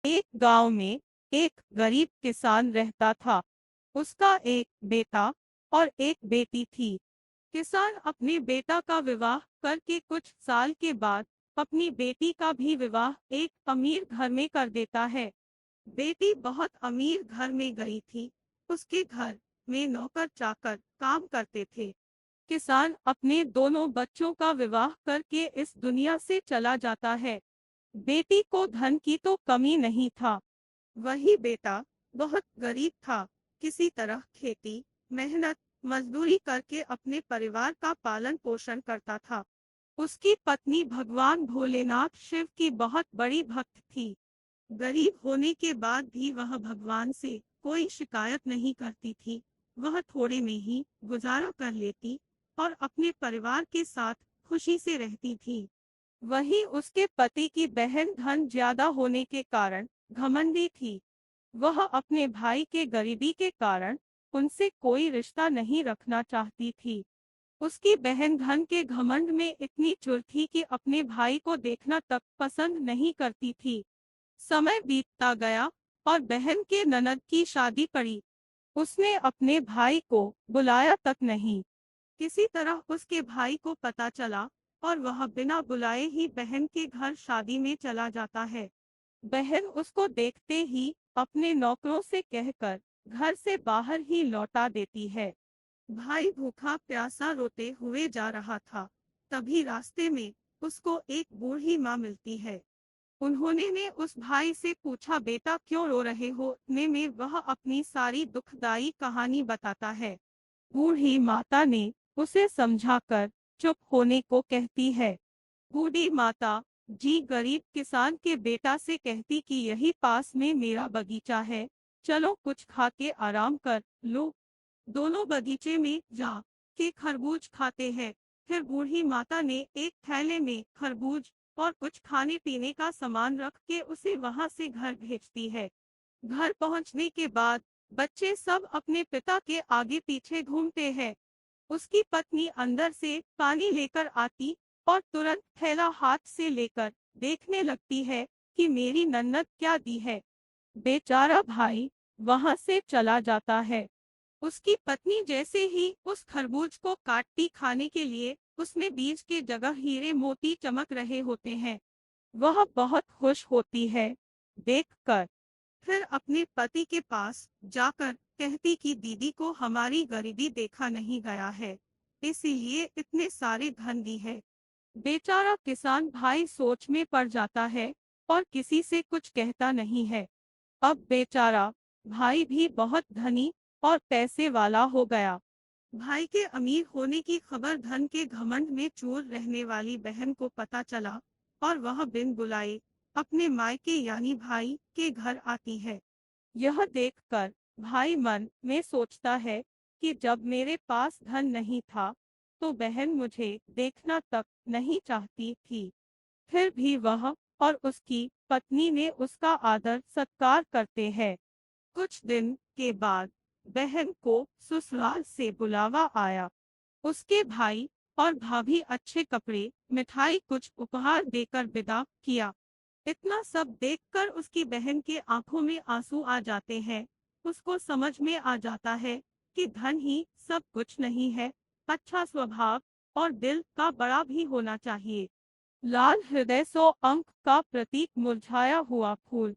एक गांव में एक गरीब किसान रहता था। उसका एक बेटा और एक बेटी थी। किसान अपने बेटा का विवाह करके कुछ साल के बाद अपनी बेटी का भी विवाह एक अमीर घर में कर देता है। बेटी बहुत अमीर घर में गई थी। उसके घर में नौकर चाकर काम करते थे। किसान अपने दोनों बच्चों का विवाह करके इस दुनिया से चला जाता है। बेटी को धन की तो कमी नहीं था। वही बेटा बहुत गरीब था। किसी तरह खेती, मेहनत, मजदूरी करके अपने परिवार का पालन पोषण करता था। उसकी पत्नी भगवान भोलेनाथ शिव की बहुत बड़ी भक्त थी। गरीब होने के बाद भी वह भगवान से कोई शिकायत नहीं करती थी। वह थोड़े में ही गुजारा कर लेती और अपने परिवार के साथ खुशी से रहती थी। वहीं उसके पति की बहन धन ज्यादा होने के कारण घमंडी थी। वह अपने भाई के गरीबी के कारण उनसे कोई रिश्ता नहीं रखना चाहती थी। उसकी बहन धन के घमंड में इतनी चुर थी कि अपने भाई को देखना तक पसंद नहीं करती थी। समय बीतता गया और बहन के ननद की शादी पड़ी। उसने अपने भाई को बुलाया तक नहीं। किसी तरह उसके भाई को पता चला और वह बिना बुलाए ही बहन के घर शादी में चला जाता है। बहन उसको देखते ही अपने नौकरों से कहकर घर से बाहर ही लौटा देती है। भाई भूखा प्यासा रोते हुए जा रहा था। तभी रास्ते में उसको एक बूढ़ी माँ मिलती है। उन्होंने ने उस भाई से पूछा, बेटा क्यों रो रहे हो? ने में वह अपनी सारी दुखदाई कहानी बताता है। बूढ़ी माता ने उसे समझाकर चुप होने को कहती है। बूढ़ी माता जी गरीब किसान के बेटा से कहती कि यही पास में मेरा बगीचा है, चलो कुछ खा के आराम कर लो। दोनों बगीचे में जा के खरबूज खाते हैं। फिर बूढ़ी माता ने एक थैले में खरबूज और कुछ खाने पीने का सामान रख के उसे वहां से घर भेजती है। घर पहुंचने के बाद बच्चे सब अपने पिता के आगे पीछे घूमते हैं। उसकी पत्नी अंदर से पानी लेकर आती और तुरंत थैला हाथ से लेकर देखने लगती है कि मेरी नन्नत क्या दी है। बेचारा भाई वहां से चला जाता है। उसकी पत्नी जैसे ही उस खरबूज को काटती खाने के लिए, उसमें बीज के जगह हीरे मोती चमक रहे होते हैं। वह बहुत खुश होती है देखकर। फिर अपने पति के पास जाकर कहती कि दीदी को हमारी गरीबी देखा नहीं गया है, इसीलिए इतने सारे धन दी है। बेचारा किसान भाई सोच में पड़ जाता है और किसी से कुछ कहता नहीं है। अब बेचारा भाई भी बहुत धनी और पैसे वाला हो गया। भाई के अमीर होने की खबर धन के घमंड में चूर रहने वाली बहन को पता चला और वह बिन बुलाए अपने मायके यानी भाई के घर आती है। यह देखकर भाई मन में सोचता है कि जब मेरे पास धन नहीं था तो बहन मुझे देखना तक नहीं चाहती थी। फिर भी वह और उसकी पत्नी ने उसका आदर सत्कार करते हैं। कुछ दिन के बाद बहन को ससुराल से बुलावा आया। उसके भाई और भाभी अच्छे कपड़े, मिठाई, कुछ उपहार देकर विदा किया। इतना सब देखकर उसकी बहन के आंखों में आंसू आ जाते हैं। उसको समझ में आ जाता है कि धन ही सब कुछ नहीं है, अच्छा स्वभाव और दिल का बड़ा भी होना चाहिए। लाल हृदय सौ अंक का प्रतीक, मुरझाया हुआ फूल।